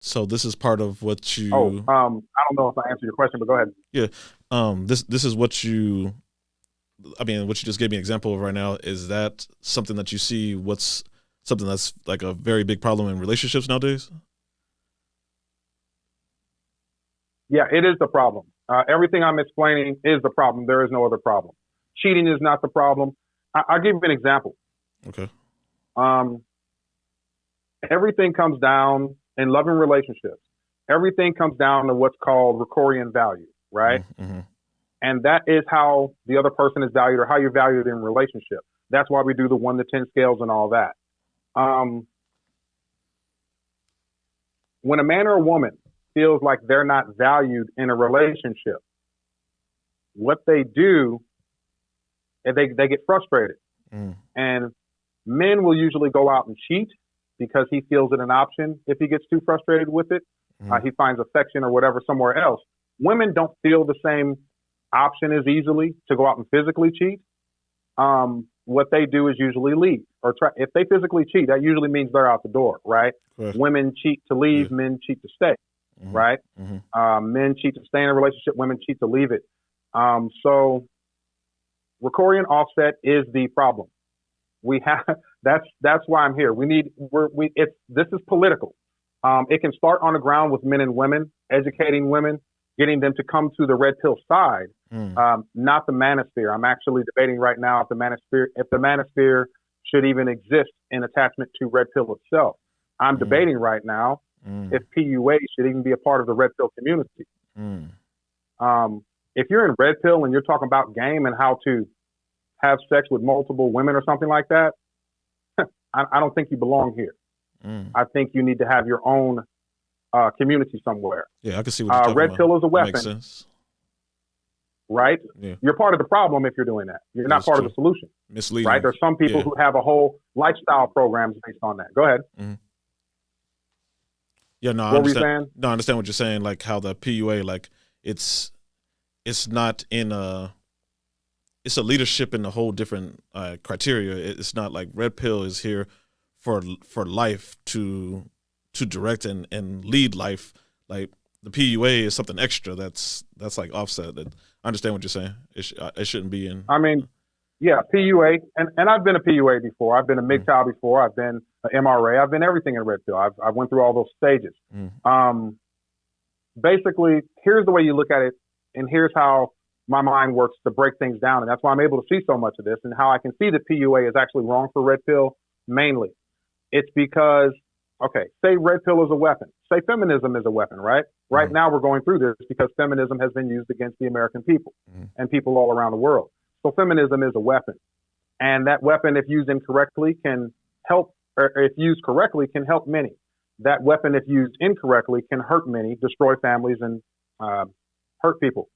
So this is part of what you. I don't know if I answered your question, but go ahead. Yeah. This is what you. I mean, what you just gave me an example of right now. Is that something that you see? What's something that's like a very big problem in relationships nowadays? Yeah, it is the problem. Everything I'm explaining is the problem. There is no other problem. Cheating is not the problem. I'll give you an example. Okay. Everything comes down in loving relationships. Everything comes down to what's called Ricorian value, right? Mm-hmm. And that is how the other person is valued or how you're valued in a relationship. That's why we do the 1 to 10 scales and all that. When a man or a woman feels like they're not valued in a relationship, what they do is they get frustrated. And men will usually go out and cheat because he feels it an option. If he gets too frustrated with it, he finds affection or whatever somewhere else. Women don't feel the same option as easily to go out and physically cheat. What they do is usually leave or try. If they physically cheat, that usually means they're out the door, right? Correct. Women cheat to leave, Yeah. men cheat to stay, right? Men cheat to stay in a relationship, women cheat to leave it. So Ricorian offset is the problem. We have that's why I'm here. This is political. It can start on the ground with men and women, educating women, getting them to come to the red pill side, not the manosphere. I'm actually debating right now if the manosphere should even exist in attachment to red pill itself. I'm debating right now if PUA should even be a part of the red pill community. If you're in red pill and you're talking about game and how to have sex with multiple women or something like that, I don't think you belong here. I think you need to have your own community somewhere. Yeah, I can see what you're talking red about. pill is a That weapon, makes sense. right? Yeah. You're part of the problem if you're doing that. You're not That's part true. of the solution, Misleading. right? There's some people Yeah. who have a whole lifestyle programs based on that. Go ahead. Yeah, no, I What were you understand. saying? No, I understand what you're saying. Like how the PUA, like it's not in it's a leadership in a whole different criteria. It's not like red pill is here for life to direct and lead life. Like the PUA is something extra. That's like offset. That I understand what you're saying. It shouldn't be in. I mean, yeah, PUA, and I've been a PUA before. I've been a MGTOW before. I've been an MRA. I've been everything in red pill. I went through all those stages. Basically, here's the way you look at it, and here's how my mind works to break things down, and that's why I'm able to see so much of this, and how I can see that PUA is actually wrong for red pill. Mainly, it's because, okay, say red pill is a weapon. Say feminism is a weapon, right? Right now we're going through this because feminism has been used against the American people and people all around the world. So feminism is a weapon. And that weapon, if used incorrectly, can help, or if used correctly, can help many. That weapon, if used incorrectly, can hurt many, destroy families, and hurt people.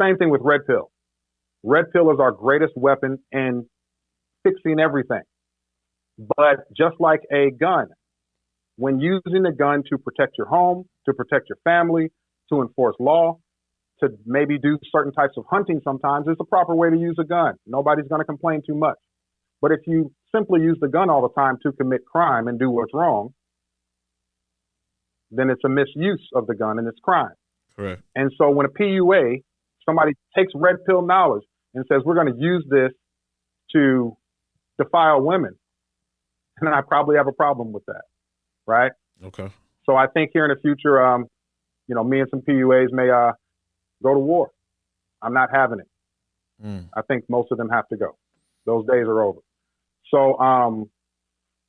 Same thing with red pill. Red pill is our greatest weapon in fixing everything. But just like a gun, when using a gun to protect your home, to protect your family, to enforce law, to maybe do certain types of hunting sometimes, it's the proper way to use a gun. Nobody's going to complain too much. But if you simply use the gun all the time to commit crime and do what's wrong, then it's a misuse of the gun and it's crime. Correct. And so when a PUA, somebody takes red pill knowledge and says, we're going to use this to defile women, then I probably have a problem with that. Right? Okay. So I think here in the future, me and some PUAs may go to war. I'm not having it. I think most of them have to go. Those days are over. So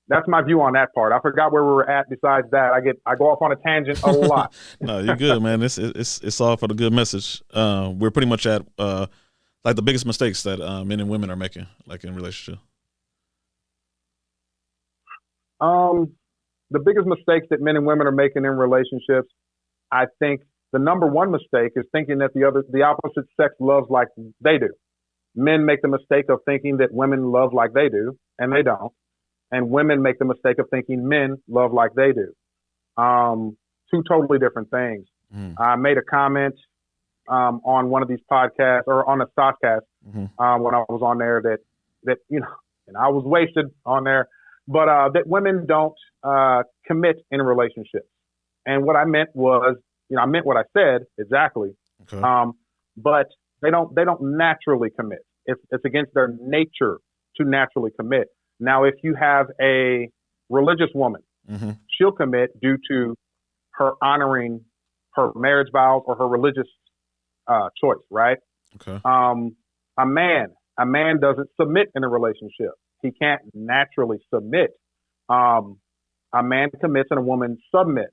that's my view on that part. I forgot where we were at. Besides that, I go off on a tangent a lot. No, you're good, man. It's all for the good message. We're pretty much at like the biggest mistakes that men and women are making, like in relationship. The biggest mistakes that men and women are making in relationships, I think the number one mistake is thinking that the opposite sex loves like they do. Men make the mistake of thinking that women love like they do, and they don't. And women make the mistake of thinking men love like they do. Two totally different things. I made a comment on one of these podcasts, or on a podcast, when I was on there that and I was wasted on there, but that women don't commit in relationships. And what I meant was, I meant what I said exactly. Okay. But they don't naturally commit. It's against their nature to naturally commit. Now, if you have a religious woman, Mm-hmm. she'll commit due to her honoring her marriage vows or her religious choice, right? Okay. A man doesn't submit in a relationship. He can't naturally submit. A man commits and a woman submits.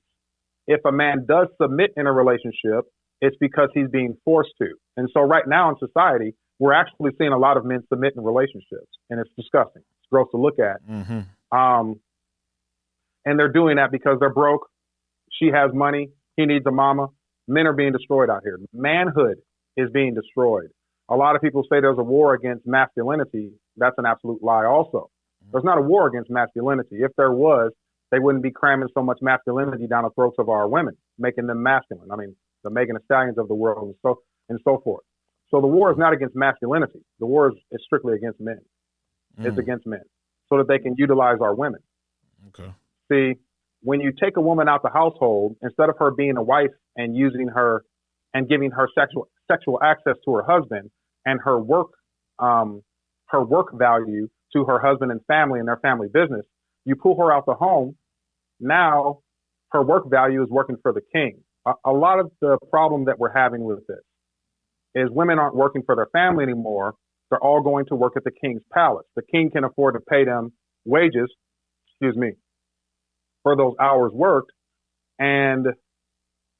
If a man does submit in a relationship, it's because he's being forced to. And so right now in society, we're actually seeing a lot of men submit in relationships, and it's disgusting. It's gross to look at. Mm-hmm. And they're doing that because they're broke. She has money. He needs a mama. Men are being destroyed out here. Manhood is being destroyed. A lot of people say there's a war against masculinity. That's an absolute lie also. There's not a war against masculinity. If there was, they wouldn't be cramming so much masculinity down the throats of our women, making them masculine. I mean, the Megan Thee Stallions of the world and so forth. So the war is not against masculinity. The war is strictly against men. It's against men so that they can utilize our women. Okay. See, when you take a woman out the household, instead of her being a wife and using her and giving her sexual access to her husband and her work value to her husband and family and their family business, you pull her out the home. Now her work value is working for the king. A lot of the problem that we're having with this is women aren't working for their family anymore. They're all going to work at the king's palace. The king can afford to pay them wages, for those hours worked. And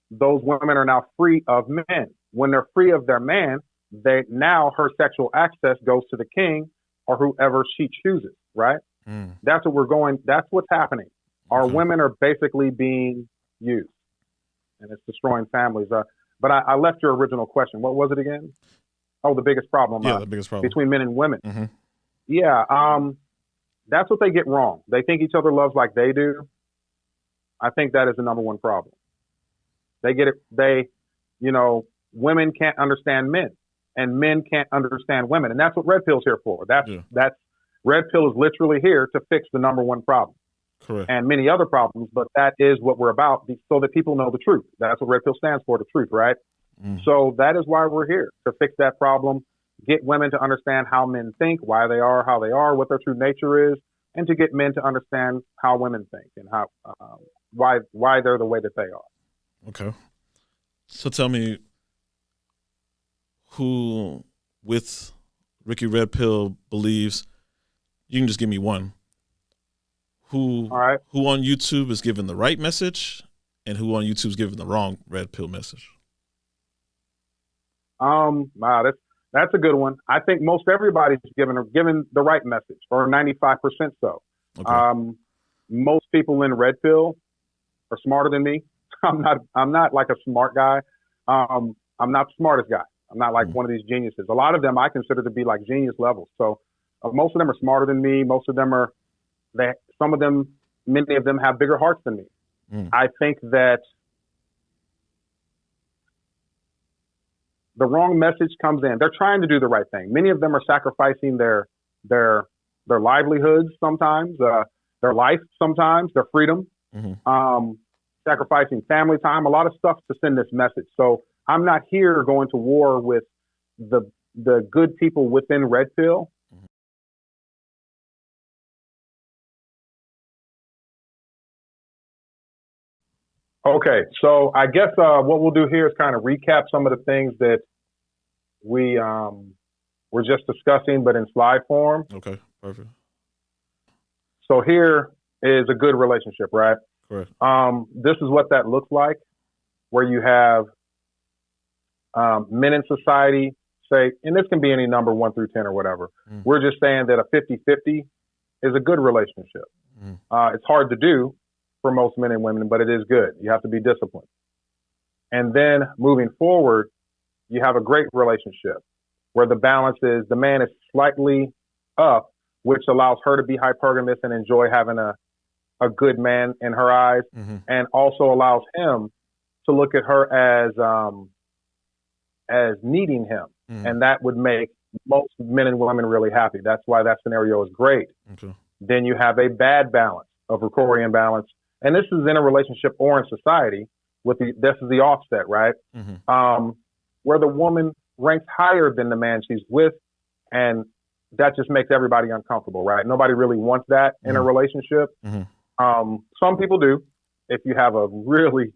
those women are now free of men. When they're free of their man, now her sexual access goes to the king or whoever she chooses, right? That's what's happening. Our women are basically being used, and it's destroying families. But I left your original question. What was it again? Oh, the biggest problem. Yeah, the biggest problem between men and women. Mm-hmm. Yeah, that's what they get wrong. They think each other loves like they do. I think that is the number one problem. They get it. Women can't understand men, and men can't understand women, and that's what Red Pill's here for. That's Red Pill is literally here to fix the number one problem. Correct. And many other problems, but that is what we're about, so that people know the truth. That's what Red Pill stands for, the truth, right? So that is why we're here, to fix that problem, get women to understand how men think, why they are how they are, what their true nature is, and to get men to understand how women think and how why they're the way that they are. Okay. So tell me, who with Ricky Red Pill believes, you can just give me one, who on YouTube is giving the right message and who on YouTube is giving the wrong Red Pill message? Wow, that's a good one. I think most everybody's given the right message, or 95% so. Okay. Most people in Red Pill are smarter than me. I'm not like a smart guy. I'm not the smartest guy. I'm not like one of these geniuses. A lot of them I consider to be like genius levels. So most of them are smarter than me. Most of them many of them have bigger hearts than me. I think that the wrong message comes in. They're trying to do the right thing. Many of them are sacrificing their livelihoods sometimes, their life sometimes, their freedom, sacrificing family time, a lot of stuff to send this message. So I'm not here going to war with the good people within Red Pill. Okay, so I guess what we'll do here is kind of recap some of the things that we were just discussing, but in slide form. Okay, perfect. So here is a good relationship, right? Correct. This is what that looks like, where you have men in society say, and this can be any number 1 through 10 or whatever. We're just saying that a 50-50 is a good relationship. It's hard to do for most men and women, but it is good. You have to be disciplined. And then moving forward, you have a great relationship where the balance is the man is slightly up, which allows her to be hypergamous and enjoy having a good man in her eyes, and also allows him to look at her as needing him. And that would make most men and women really happy. That's why that scenario is great. Okay. Then you have a bad balance of Ricorian balance. And this is in a relationship or in society this is the offset, right? Where the woman ranks higher than the man she's with, and that just makes everybody uncomfortable, right? Nobody really wants that in a relationship. Some people do. If you have a really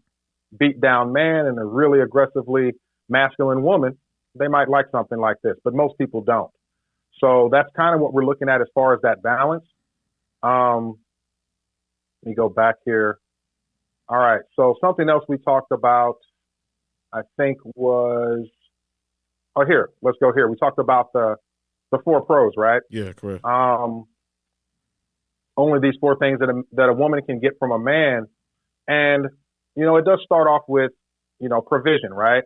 beat down man and a really aggressively masculine woman, they might like something like this, but most people don't. So that's kind of what we're looking at as far as that balance. Let me go back here. All right. So something else we talked about, I think was, here, let's go here. We talked about the 4 pros, right? Yeah, correct. Only these 4 things that a woman can get from a man. And, it does start off with, provision, right?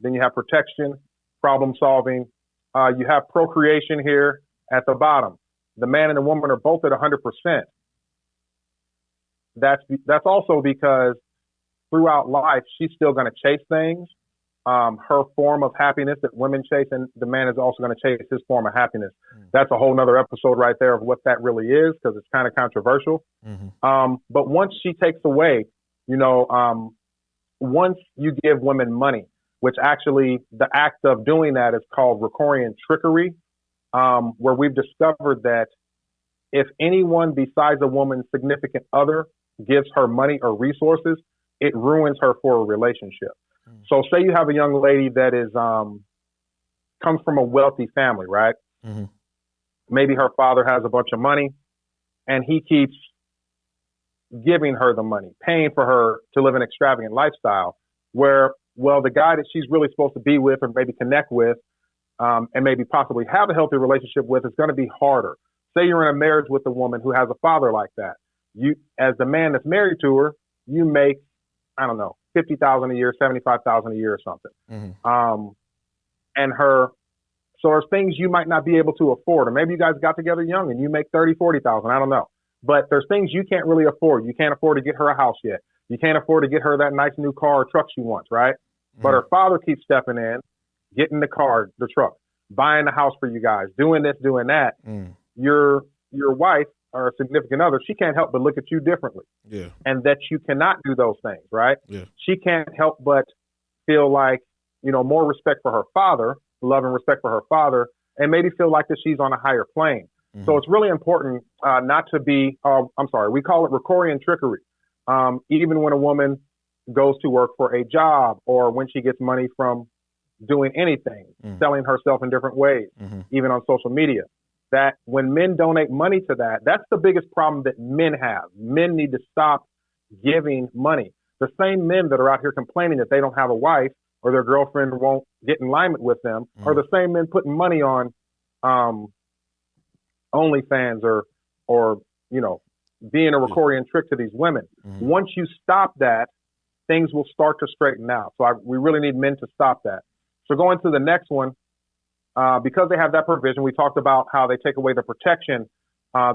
Then you have protection, problem solving. You have procreation here at the bottom. The man and the woman are both at 100%. That's also because throughout life, she's still going to chase things. Her form of happiness that women chase, and the man is also going to chase his form of happiness. That's a whole nother episode right there of what that really is, because it's kind of controversial. But once she takes away, once you give women money, which actually the act of doing that is called Ricorian trickery, where we've discovered that if anyone besides a woman's significant other gives her money or resources, it ruins her for a relationship. So say you have a young lady that is comes from a wealthy family, right? Maybe her father has a bunch of money and he keeps giving her the money, paying for her to live an extravagant lifestyle where, well, the guy that she's really supposed to be with or maybe connect with and maybe possibly have a healthy relationship with is going to be harder. Say you're in a marriage with a woman who has a father like that. You, as the man that's married to her, you make, I don't know, $50,000 a year, $75,000 a year or something. So there's things you might not be able to afford, or maybe you guys got together young and you make 30, 40,000. I don't know. But there's things you can't really afford. You can't afford to get her a house yet. You can't afford to get her that nice new car or truck she wants, right? But her father keeps stepping in, getting the car, the truck, buying the house for you guys, doing this, doing that. Your wife or a significant other, she can't help but look at you differently. And that you cannot do those things, right? She can't help but feel like, more respect for her father, love and respect for her father, and maybe feel like that she's on a higher plane. So it's really important not to be, we call it Ricorian trickery. Even when a woman goes to work for a job or when she gets money from doing anything, selling herself in different ways, even on social media, that when men donate money to that, that's the biggest problem that men have. Men need to stop giving money. The same men that are out here complaining that they don't have a wife or their girlfriend won't get in alignment with them are the same men putting money on OnlyFans or being a Ricorian trick to these women. Once you stop that, things will start to straighten out. So we really need men to stop that. So going to the next one, because they have that provision, we talked about how they take away the protection.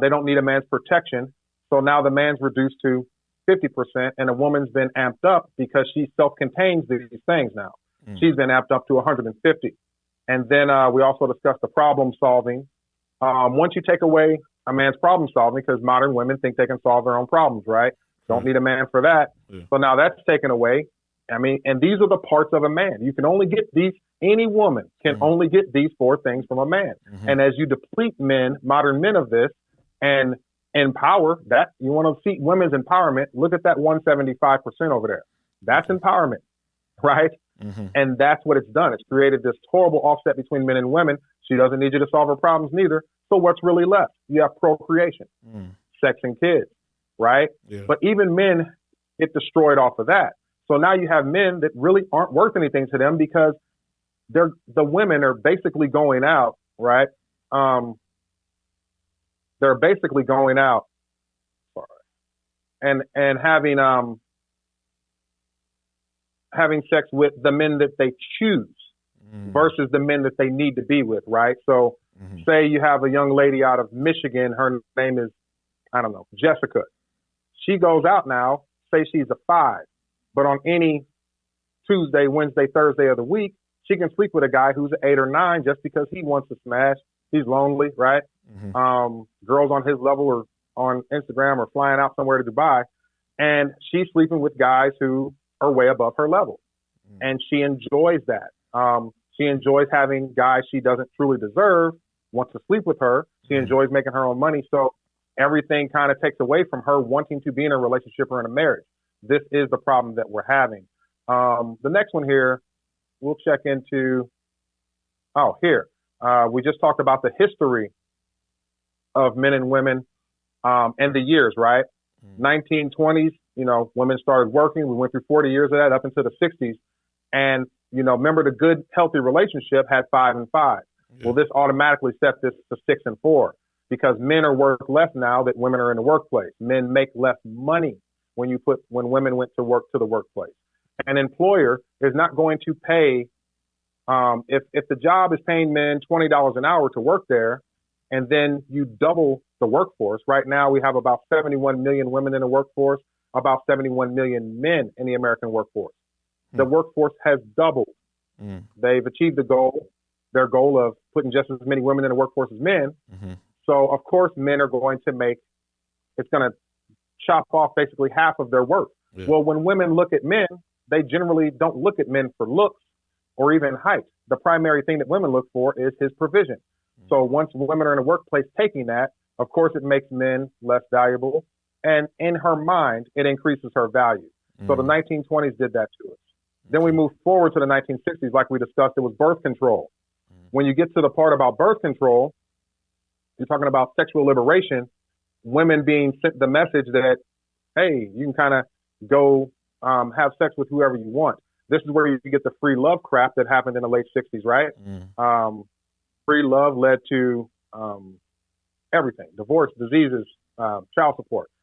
They don't need a man's protection. So now the man's reduced to 50% and a woman's been amped up because she self-contains these things now. She's been amped up to 150. And then we also discussed the problem solving. Once you take away a man's problem solving, because modern women think they can solve their own problems, right? Don't need a man for that. So now that's taken away. I mean, and these are the parts of a man. You can only get these, any woman can only get these 4 things from a man. And as you deplete men, modern men of this, and empower that, you want to see women's empowerment, look at that 175% over there. That's empowerment, right? And that's what it's done. It's created this horrible offset between men and women. She doesn't need you to solve her problems neither. So what's really left? You have procreation, sex and kids, right? But even men get destroyed off of that. So now you have men that really aren't worth anything to them because the women are basically going out, right? They're basically going out and having sex with the men that they choose versus the men that they need to be with, right? So say you have a young lady out of Michigan, her name is, I don't know, Jessica. She goes out now, say she's a 5, but on any Tuesday, Wednesday, Thursday of the week, she can sleep with a guy who's an 8 or 9 just because he wants to smash. He's lonely, right? Girls on his level or on Instagram or flying out somewhere to Dubai, and she's sleeping with guys who her way above her level. And she enjoys that. She enjoys having guys she doesn't truly deserve want to sleep with her. She enjoys making her own money. So everything kind of takes away from her wanting to be in a relationship or in a marriage. This is the problem that we're having. The next one here, we'll check into, here. We just talked about the history of men and women and the years, right? 1920s, women started working. We went through 40 years of that up into the 60s. And, remember the good, healthy relationship had 5 and 5. Yeah. Well, this automatically set this to 6 and 4 because men are worth less now that women are in the workplace. Men make less money when women went to work to the workplace. An employer is not going to pay, if the job is paying men $20 an hour to work there, and then you double the workforce. Right now, we have about 71 million women in the workforce, about 71 million men in the American workforce. The workforce has doubled. They've achieved their goal of putting just as many women in the workforce as men. So, of course, men are going to it's going to chop off basically half of their worth. Yeah. Well, when women look at men, they generally don't look at men for looks or even height. The primary thing that women look for is his provision. So once women are in a workplace taking that, of course, it makes men less valuable. And in her mind, it increases her value. So the 1920s did that to us. Then we moved forward to the 1960s, like we discussed, it was birth control. When you get to the part about birth control, you're talking about sexual liberation, women being sent the message that, hey, you can kind of go have sex with whoever you want. This is where you get the free love crap that happened in the late 60s, right? Free love led to everything, divorce, diseases, child support.